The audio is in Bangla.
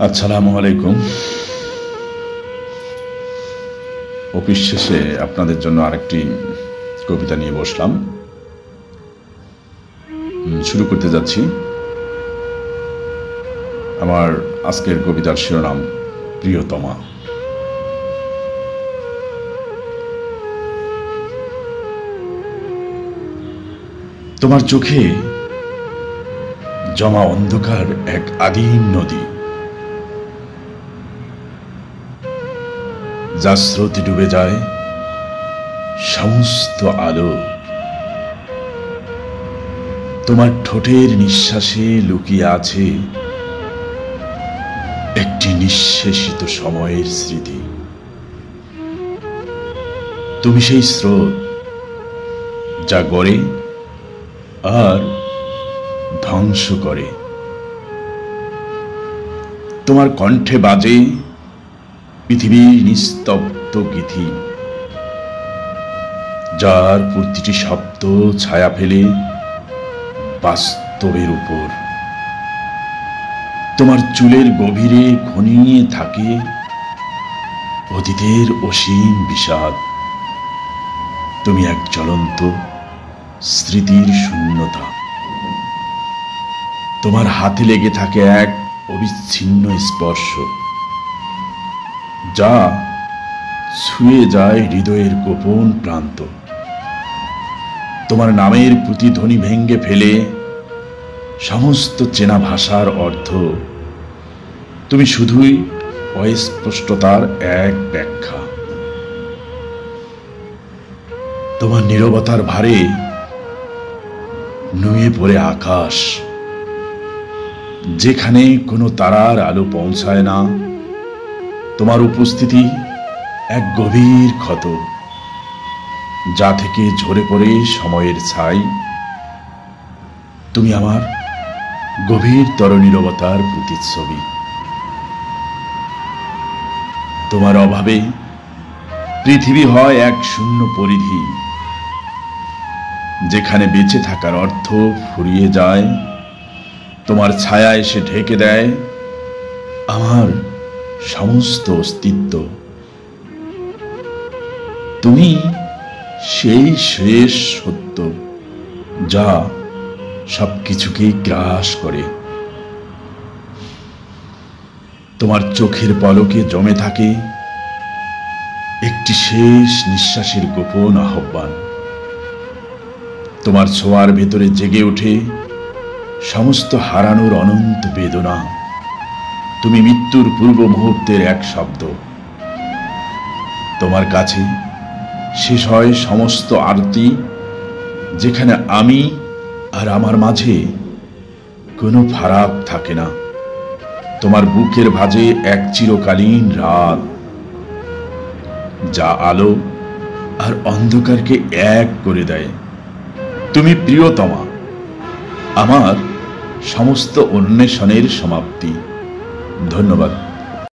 আসসালামু আলাইকুম। অফিস শেষে আপনাদের জন্য আরেকটি কবিতা নিয়ে বসলাম। শুরু করতে যাচ্ছি। আমার আজকের কবিতার শিরোনাম প্রিয়তমা। তোমার চোখে জমা অন্ধকার এক আদিম নদী, যার স্রোতে ডুবে যায় সমস্ত আলো। তোমার ঠোঁটের নিঃশ্বাসে লুকিয়ে আছে একটি নিঃশেষিত সময়ের স্মৃতি। তুমি সেই স্রোত যা গড়ে আর ধ্বংস করে। তোমার কণ্ঠে বাজে পৃথিবীর নিস্তব্ধ গীতি, যার প্রতিটি শব্দ ছায়া ফেলে বাস্তবের উপর। তোমার চুলের গভীরে ঘনিয়ে থাকে অতীতের অসীম বিষাদ। তুমি এক জ্বলন্ত স্মৃতির শূন্যতা। তোমার হাতে লেগে থাকে এক অবিচ্ছিন্ন স্পর্শ, যা ছুঁয়ে যায় হৃদয়ের গোপন প্রান্ত। তোমার নামের প্রতিধ্বনি ভেঙে ফেলে সমস্ত চেনা ভাষার অর্থ। তুমি শুধুই অস্পষ্টতার এক ব্যাখ্যা। তোমার নীরবতার ভারে নুয়ে পড়ে আকাশ, যেখানে কোনো তারার আলো পৌঁছায় না। তোমার উপস্থিতি এক গভীর ক্ষত, যা থেকে ঝরে পড়ে সময়ের ছাই। তুমি আমার গভীরতর নীরবতার প্রতিচ্ছবি। তোমার অভাবে পৃথিবী হয় এক শূন্য পরিধি, যেখানে বেঁচে থাকার অর্থ ফুরিয়ে যায়। তোমার ছায়া এসে ঢেকে দেয় আমার সমস্ত অস্তিত্ব। তুমি সেই শেষ সত্য, যা সবকিছুকেই গ্রাস করে। তোমার চোখের পলকে জমে থাকে একটি শেষ নিঃশ্বাসের গোপন আহ্বান। তোমার ছোঁয়ার ভেতরে জেগে ওঠে সমস্ত হারানোর অনন্ত বেদনা। তুমি মৃত্যুর পূর্ব মুহূর্তের এক শব্দ। তোমার কাছে শেষ হয় সমস্ত আরতি, যেখানে আমি আর আমার মাঝে কোনো ফারাক থাকে না। তোমার বুকের ভাঁজে এক চিরকালীন রাত, যা আলো আর অন্ধকারকে এক করে দেয়। তুমি প্রিয়তমা, আমার সমস্ত অন্বেষণের সমাপ্তি। ধন্যবাদ।